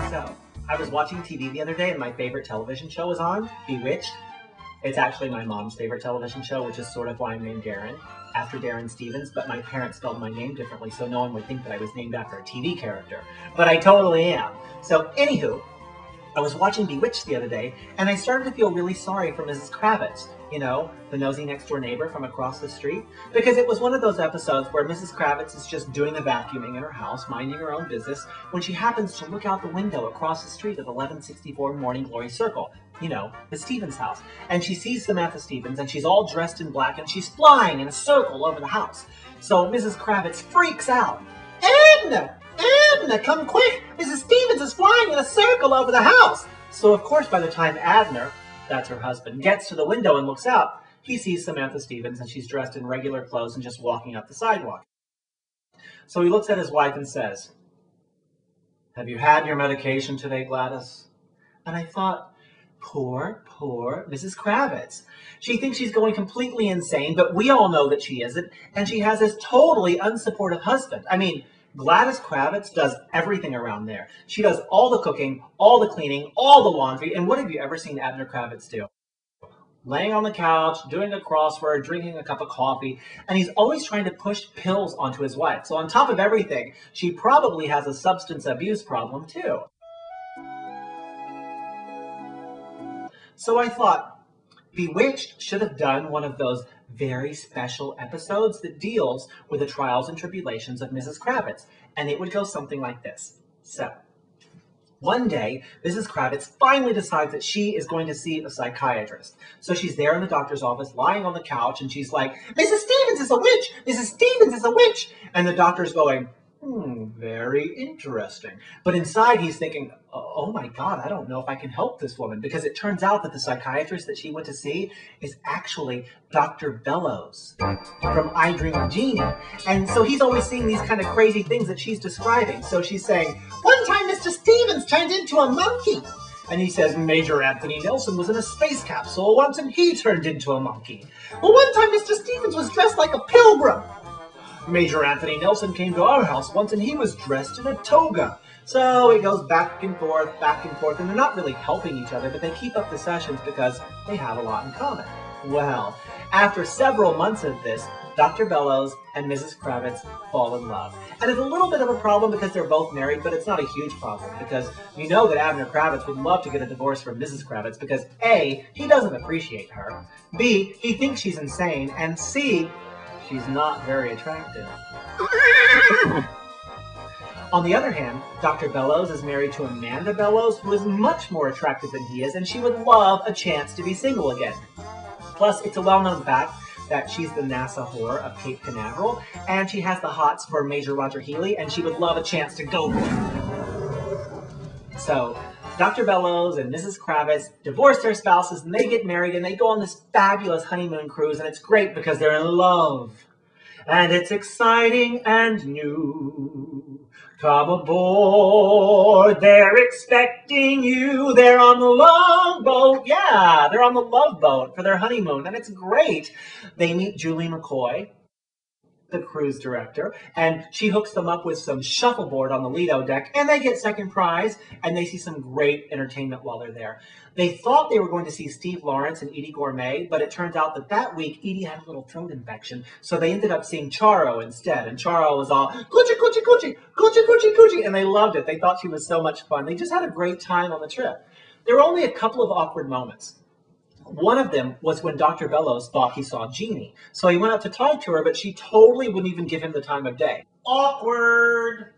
So, I was watching TV the other day and my favorite television show was on, Bewitched. It's actually my mom's favorite television show, which is sort of why I'm named Darren, after Darren Stevens, but my parents spelled my name differently, so no one would think that I was named after a TV character. But I totally am. So, anywho, I was watching Bewitched the other day, and I started to feel really sorry for Mrs. Kravitz, you know, the nosy next-door neighbor from across the street, because it was one of those episodes where Mrs. Kravitz is just doing the vacuuming in her house, minding her own business, when she happens to look out the window across the street at 1164 Morning Glory Circle, you know, the Stevens house, and she sees Samantha Stevens, and she's all dressed in black, and she's flying in a circle over the house. So Mrs. Kravitz freaks out. Edna! Edna, come quick! Mrs. Stevens is flying in a circle over the house! So, of course, by the time Abner, that's her husband, gets to the window and looks out, he sees Samantha Stevens and she's dressed in regular clothes and just walking up the sidewalk. So he looks at his wife and says, "Have you had your medication today, Gladys?" And I thought, poor Mrs. Kravitz. She thinks she's going completely insane, but we all know that she isn't, and she has this totally unsupportive husband. I mean, Gladys Kravitz does everything around there. She does all the cooking, all the cleaning, all the laundry, and what have you ever seen Abner Kravitz do? Laying on the couch, doing a crossword, drinking a cup of coffee, and he's always trying to push pills onto his wife. So on top of everything, she probably has a substance abuse problem too. So I thought, Bewitched should have done one of those very special episodes that deals with the trials and tribulations of Mrs. Kravitz, and it would go something like this. So, one day, Mrs. Kravitz finally decides that she is going to see a psychiatrist. So she's there in the doctor's office, lying on the couch, and she's like, "Mrs. Stevens is a witch! Mrs. Stevens is a witch!" And the doctor's going, very interesting. But inside he's thinking, oh my God, I don't know if I can help this woman, because it turns out that the psychiatrist that she went to see is actually Dr. Bellows from I Dream of Jeannie. And so he's always seeing these kind of crazy things that she's describing. So she's saying, "One time Mr. Stevens turned into a monkey." And he says, "Major Anthony Nelson was in a space capsule once and he turned into a monkey." "Well, one time Mr. Stevens was dressed like a pilgrim." "Major Anthony Nelson came to our house once and he was dressed in a toga." So it goes back and forth, and they're not really helping each other, but they keep up the sessions because they have a lot in common. Well, after several months of this, Dr. Bellows and Mrs. Kravitz fall in love. And it's a little bit of a problem because they're both married, but it's not a huge problem because you know that Abner Kravitz would love to get a divorce from Mrs. Kravitz because A, he doesn't appreciate her, B, he thinks she's insane, and C, she's not very attractive. On the other hand, Dr. Bellows is married to Amanda Bellows, who is much more attractive than he is, and she would love a chance to be single again. Plus, it's a well-known fact that she's the NASA whore of Cape Canaveral, and she has the hots for Major Roger Healy, and she would love a chance to go for it. So, Dr. Bellows and Mrs. Kravitz divorce their spouses, and they get married, and they go on this fabulous honeymoon cruise, and it's great because they're in love. And it's exciting and new. Come aboard, they're expecting you. They're on the love boat. Yeah, they're on the love boat for their honeymoon, and it's great. They meet Julie McCoy, the cruise director, and she hooks them up with some shuffleboard on the Lido deck, and they get second prize, and they see some great entertainment while they're there. They thought they were going to see Steve Lawrence and Edie Gourmet, but it turns out that that week Edie had a little throat infection, so they ended up seeing Charo instead, and Charo was all, "Coochie, coochie, coochie, coochie, coochie, coochie," and they loved it. They thought she was so much fun. They just had a great time on the trip. There were only a couple of awkward moments. One of them was when Dr. Bellows thought he saw Jeannie. So he went up to talk to her, but she totally wouldn't even give him the time of day. Awkward!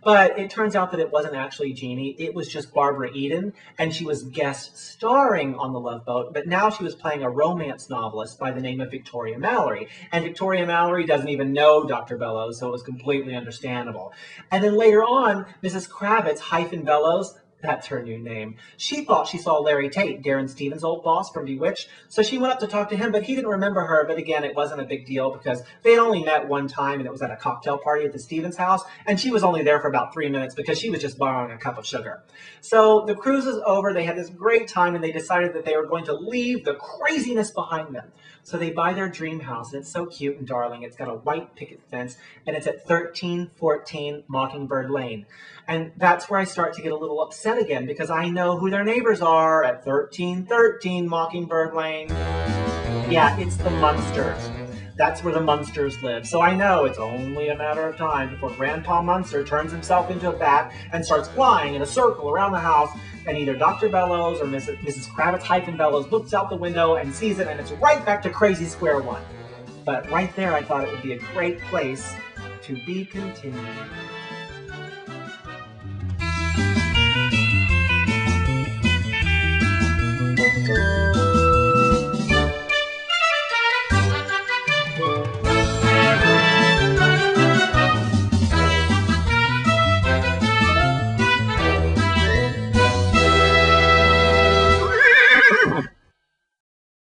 But it turns out that it wasn't actually Jeannie. It was just Barbara Eden, and she was guest starring on The Love Boat, but now she was playing a romance novelist by the name of Victoria Mallory. And Victoria Mallory doesn't even know Dr. Bellows, so it was completely understandable. And then later on, Mrs. Kravitz-Bellows That's her new name. She thought she saw Larry Tate, Darren Stevens' old boss from Bewitched, so she went up to talk to him, but he didn't remember her. But again, it wasn't a big deal because they had only met one time, and it was at a cocktail party at the Stevens house, and she was only there for about 3 minutes because she was just borrowing a cup of sugar. So the cruise is over. They had this great time, and they decided that they were going to leave the craziness behind them. So they buy their dream house, and it's so cute and darling. It's got a white picket fence, and it's at 1314 Mockingbird Lane. And that's where I start to get a little upset again because I know who their neighbors are at 1313 Mockingbird Lane. Yeah, it's the Munsters. That's where the Munsters live. So I know it's only a matter of time before Grandpa Munster turns himself into a bat and starts flying in a circle around the house, and either Dr. Bellows or Mrs. Kravitz-Bellows looks out the window and sees it, and it's right back to crazy square one. But right there, I thought it would be a great place to be continued.